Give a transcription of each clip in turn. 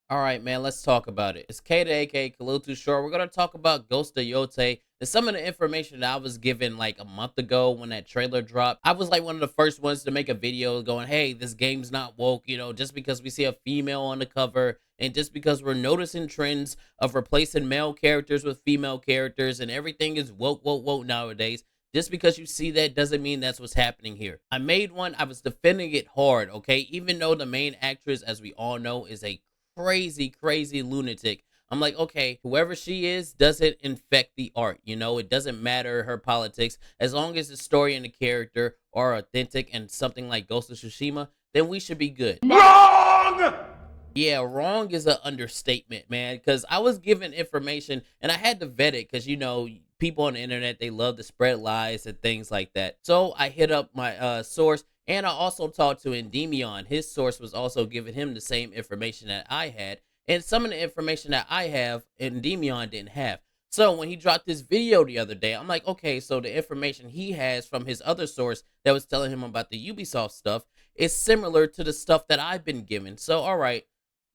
All right, man, let's talk about it. It's K to AK, Khalil Too Short. We're going to talk about Ghost of Yotei and some of the information that I was given like a month ago when that trailer dropped. I was like one of the first ones to make a video going, hey, this game's not woke, just because we see a female on the cover and just because we're noticing trends of replacing male characters with female characters and everything is woke, woke, woke nowadays. Just because you see that doesn't mean that's what's happening here. I made one, I was defending it hard, okay? Even though the main actress, as we all know, is a crazy, crazy lunatic. I'm like, okay, whoever she is doesn't infect the art. It doesn't matter her politics. As long as the story and the character are authentic and something like Ghost of Tsushima, then we should be good. Wrong! Yeah, wrong is an understatement, man. Because I was given information and I had to vet it because, people on the internet, they love to spread lies and things like that. So I hit up my source and I also talked to Endymion. His source was also giving him the same information that I had. And some of the information that I have, Endymion didn't have. So when he dropped this video the other day, I'm like, okay, so the information he has from his other source that was telling him about the Ubisoft stuff is similar to the stuff that I've been given. So, all right,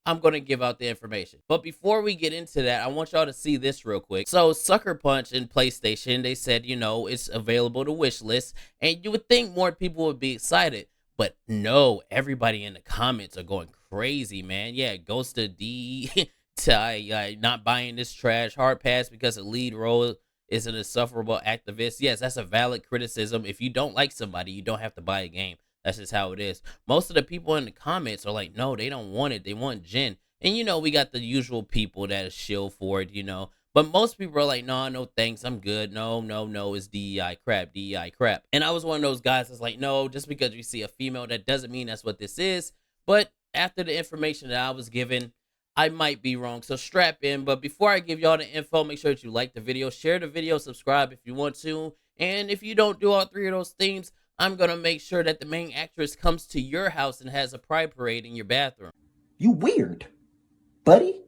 I'm going to give out the information. But before we get into that, I want y'all to see this real quick. So Sucker Punch and PlayStation, they said, it's available to wish list. And you would think more people would be excited. But no, everybody in the comments are going crazy, man. Yeah, Ghost of D, not buying this trash. Hard pass because the lead role is an insufferable activist. Yes, that's a valid criticism. If you don't like somebody, you don't have to buy a game. That's just how it is. Most of the people in the comments are like, no, they don't want it. They want Jin. And, we got the usual people that is shill for it. But most people are like, no, thanks. I'm good. No, no, no. It's DEI crap, DEI crap. And I was one of those guys that's like, no, just because you see a female, that doesn't mean that's what this is. But after the information that I was given, I might be wrong. So strap in. But before I give y'all the info, make sure that you like the video, share the video, subscribe if you want to. And if you don't do all three of those things, I'm going to make sure that the main actress comes to your house and has a pride parade in your bathroom. You weird, buddy.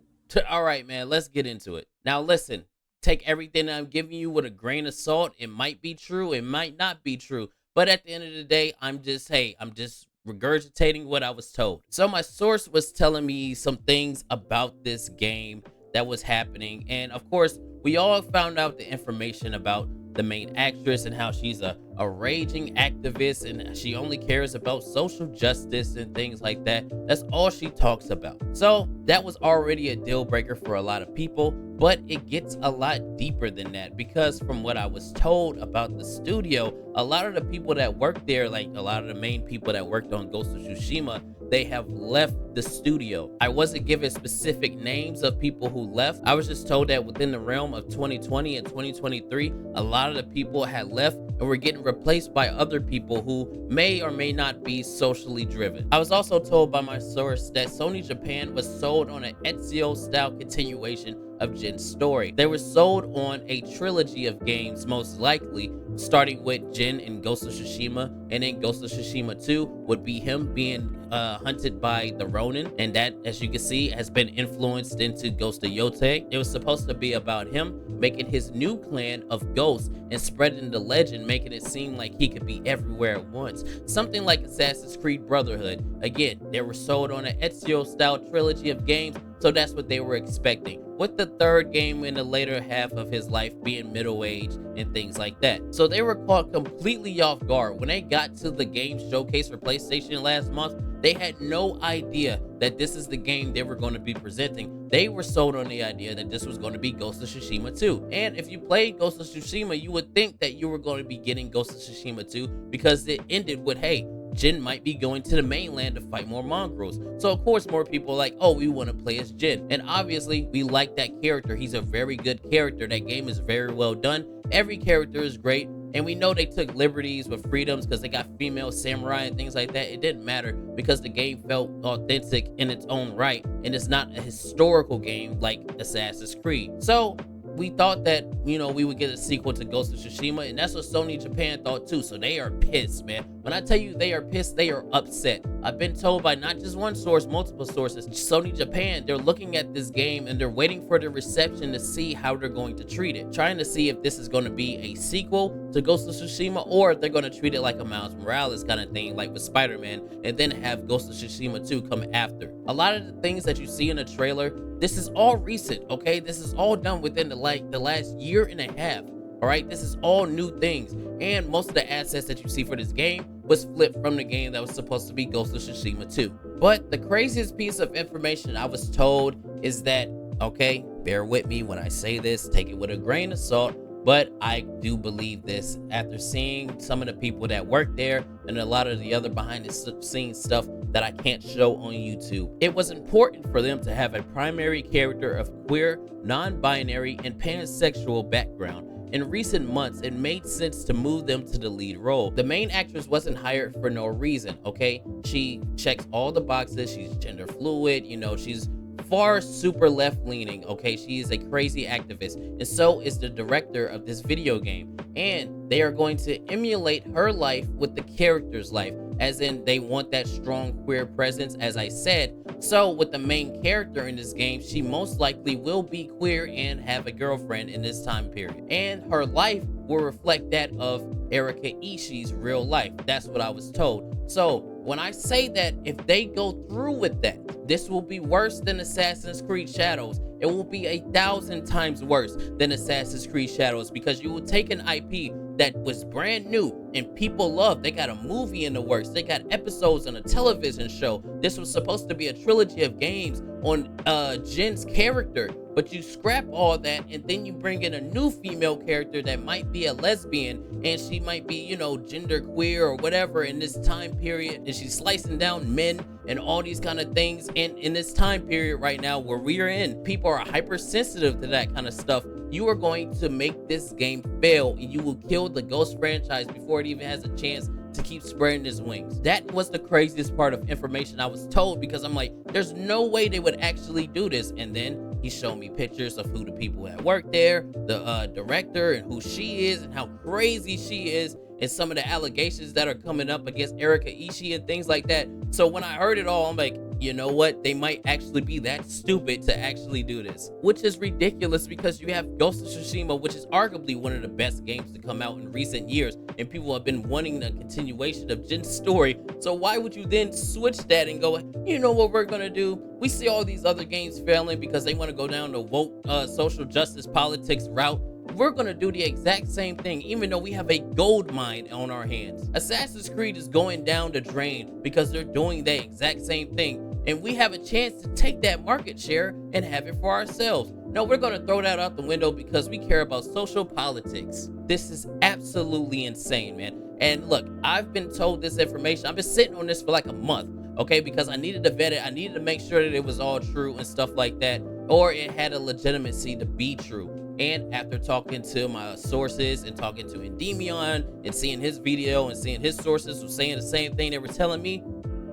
All right, man, let's get into it. Now, listen, take everything I'm giving you with a grain of salt. It might be true. It might not be true. But at the end of the day, I'm just regurgitating what I was told. So my source was telling me some things about this game that was happening. And of course, we all found out the information about the main actress and how she's a raging activist and she only cares about social justice and things like that. That's all she talks about. So that was already a deal breaker for a lot of people, but it gets a lot deeper than that because from what I was told about the studio, a lot of the people that worked there, like a lot of the main people that worked on Ghost of Tsushima, they have left the studio. I wasn't given specific names of people who left. I was just told that within the realm of 2020 and 2023, a lot of the people had left and were getting replaced by other people who may or may not be socially driven. I was also told by my source that Sony Japan was sold on an Ezio style continuation of Jin's story. They were sold on a trilogy of games, most likely, starting with Jin and Ghost of Tsushima, and then Ghost of Tsushima 2 would be him being hunted by the Ronin, and that, as you can see, has been influenced into Ghost of Yotei. It was supposed to be about him making his new clan of ghosts and spreading the legend, making it seem like he could be everywhere at once. Something like Assassin's Creed Brotherhood. Again, they were sold on an Ezio-style trilogy of games, so that's what they were expecting, with the third game in the later half of his life being middle-aged and things like that. So they were caught completely off guard. When they got to the game showcase for PlayStation last month, they had no idea that this is the game they were going to be presenting. They were sold on the idea that this was going to be Ghost of Tsushima 2. And if you played Ghost of Tsushima, you would think that you were going to be getting Ghost of Tsushima 2 because it ended with, hey, Jin might be going to the mainland to fight more mongrels. So of course more people are like, oh, we want to play as Jin. And obviously we like that character. He's a very good character. That game is very well done. Every character is great. And we know they took liberties with freedoms because they got female samurai and things like that. It didn't matter because the game felt authentic in its own right. And it's not a historical game like Assassin's Creed. So we thought that, you know, we would get a sequel to Ghost of Tsushima, and that's what Sony Japan thought too. So they are pissed, man. When I tell you they are pissed, they are upset. I've been told by not just one source, multiple sources. Sony Japan, they're looking at this game and they're waiting for the reception to see how they're going to treat it, trying to see if this is going to be a sequel to Ghost of Tsushima, or if they're going to treat it like a Miles Morales kind of thing, like with Spider-Man, and then have Ghost of Tsushima 2 come after. A lot of the things that you see in the trailer, this is all recent, okay? This is all done within the last year and a half. All right, this is all new things, and most of the assets that you see for this game was flipped from the game that was supposed to be Ghost of Tsushima 2. But the craziest piece of information I was told is that, okay, bear with me when I say this, take it with a grain of salt, but I do believe this after seeing some of the people that work there and a lot of the other behind the scenes stuff that I can't show on YouTube. It was important for them to have a primary character of queer, non-binary, and pansexual background. In recent months, it made sense to move them to the lead role. The main actress wasn't hired for no reason, okay? She checks all the boxes, she's gender fluid, you know, she's far super left-leaning, okay? She is a crazy activist, and so is the director of this video game. And they are going to emulate her life with the character's life, as in they want that strong queer presence, as I said. So with the main character in this game, she most likely will be queer and have a girlfriend in this time period. And her life will reflect that of Erika Ishii's real life. That's what I was told. So when I say that if they go through with that, this will be worse than Assassin's Creed Shadows. It will be 1,000 times worse than Assassin's Creed Shadows, because you will take an IP that was brand new and people love. They got a movie in the works. They got episodes on a television show. This was supposed to be a trilogy of games on Jin's character, but you scrap all that and then you bring in a new female character that might be a lesbian, and she might be, you know, gender queer or whatever in this time period, and she's slicing down men and all these kind of things. And in this time period right now where we are in, people are hypersensitive to that kind of stuff. You are going to make this game fail, and you will kill the Ghost franchise before it even has a chance to keep spreading its wings. That was the craziest part of information I was told, because I'm like, there's no way they would actually do this. And then he showed me pictures of who the people that work there, the director, and who she is, and how crazy she is, and some of the allegations that are coming up against Erika Ishii and things like that. So when I heard it all, I'm like, you know what? They might actually be that stupid to actually do this, which is ridiculous, because you have Ghost of Tsushima, which is arguably one of the best games to come out in recent years, and people have been wanting the continuation of Jin's story. So why would you then switch that and go, you know what we're gonna do? We see all these other games failing because they want to go down the woke social justice politics route. We're going to do the exact same thing, even though we have a gold mine on our hands. Assassin's Creed is going down the drain because they're doing the exact same thing, and we have a chance to take that market share and have it for ourselves. No, we're going to throw that out the window because we care about social politics. This is absolutely insane, man. And look, I've been told this information. I've been sitting on this for like a month, okay, because I needed to vet it. I needed to make sure that it was all true and stuff like that, or it had a legitimacy to be true. And after talking to my sources and talking to Endymion and seeing his video and seeing his sources was saying the same thing they were telling me,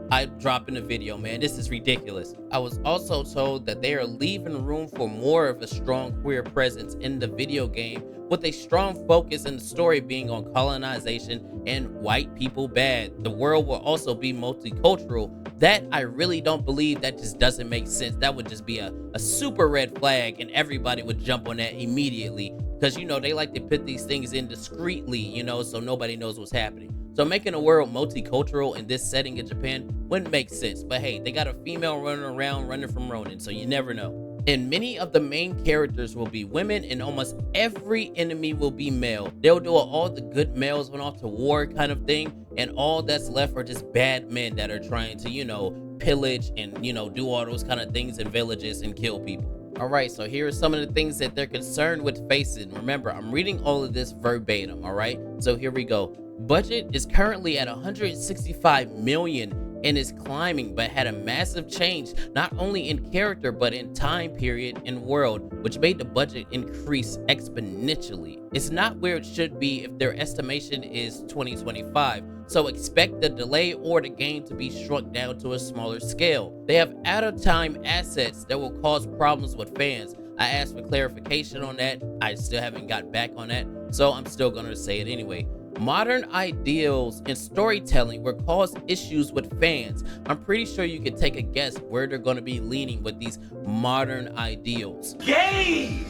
I dropped in the video, man. This is ridiculous. I was also told that they are leaving room for more of a strong queer presence in the video game, with a strong focus in the story being on colonization and white people bad. The world will also be multicultural. That I really don't believe. That just doesn't make sense. That would just be a super red flag, and everybody would jump on that immediately, because, you know, they like to put these things in discreetly, you know, so nobody knows what's happening. So making a world multicultural in this setting in Japan wouldn't make sense. But hey, they got a female running around running from Ronin, so you never know. And many of the main characters will be women, and almost every enemy will be male. They'll do all the good males went off to war kind of thing, and all that's left are just bad men that are trying to, you know, pillage and, you know, do all those kind of things in villages and kill people. All right, so here are some of the things that they're concerned with facing. Remember, I'm reading all of this verbatim, all right? So here we go. Budget is currently at 165 million and is climbing, but had a massive change not only in character but in time period and world, which made the budget increase exponentially. It's not where it should be if their estimation is 2025, so expect the delay or the game to be shrunk down to a smaller scale. They have out-of-time assets that will cause problems with fans. I asked for clarification on that. I still haven't got back on that, so I'm still gonna say it anyway. Modern ideals in storytelling will cause issues with fans. I'm pretty sure you can take a guess where they're going to be leaning with these modern ideals. Gay!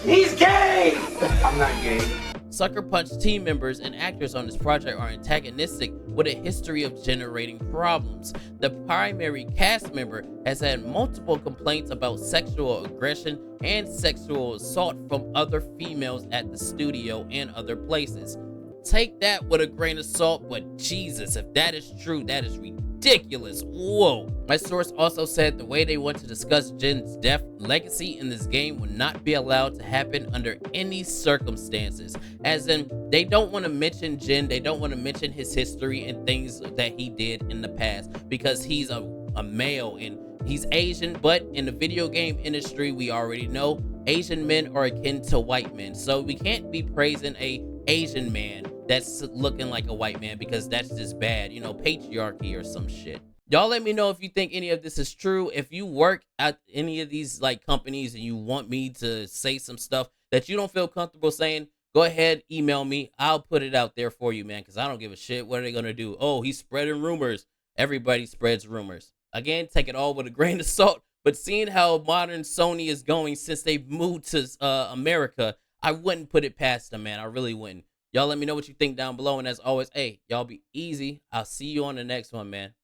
He's gay! I'm not gay. Sucker Punch team members and actors on this project are antagonistic with a history of generating problems. The primary cast member has had multiple complaints about sexual aggression and sexual assault from other females at the studio and other places. Take that with a grain of salt, but Jesus, if that is true, that is ridiculous. Whoa. My source also said the way they want to discuss Jin's death legacy in this game will not be allowed to happen under any circumstances. As in, they don't want to mention Jin, they don't want to mention his history and things that he did in the past because he's a male and he's Asian, but in the video game industry, we already know Asian men are akin to white men. So we can't be praising a Asian man that's looking like a white man because that's just bad, you know, patriarchy or some shit. Y'all let me know if you think any of this is true. If you work at any of these like companies and you want me to say some stuff that you don't feel comfortable saying, go ahead, email me. I'll put it out there for you, man, because I don't give a shit. What are they gonna do? Oh, he's spreading rumors. Everybody spreads rumors. Again, take it all with a grain of salt. But seeing how modern Sony is going since they moved to America, I wouldn't put it past them, man. I really wouldn't. Y'all let me know what you think down below. And as always, hey, y'all be easy. I'll see you on the next one, man.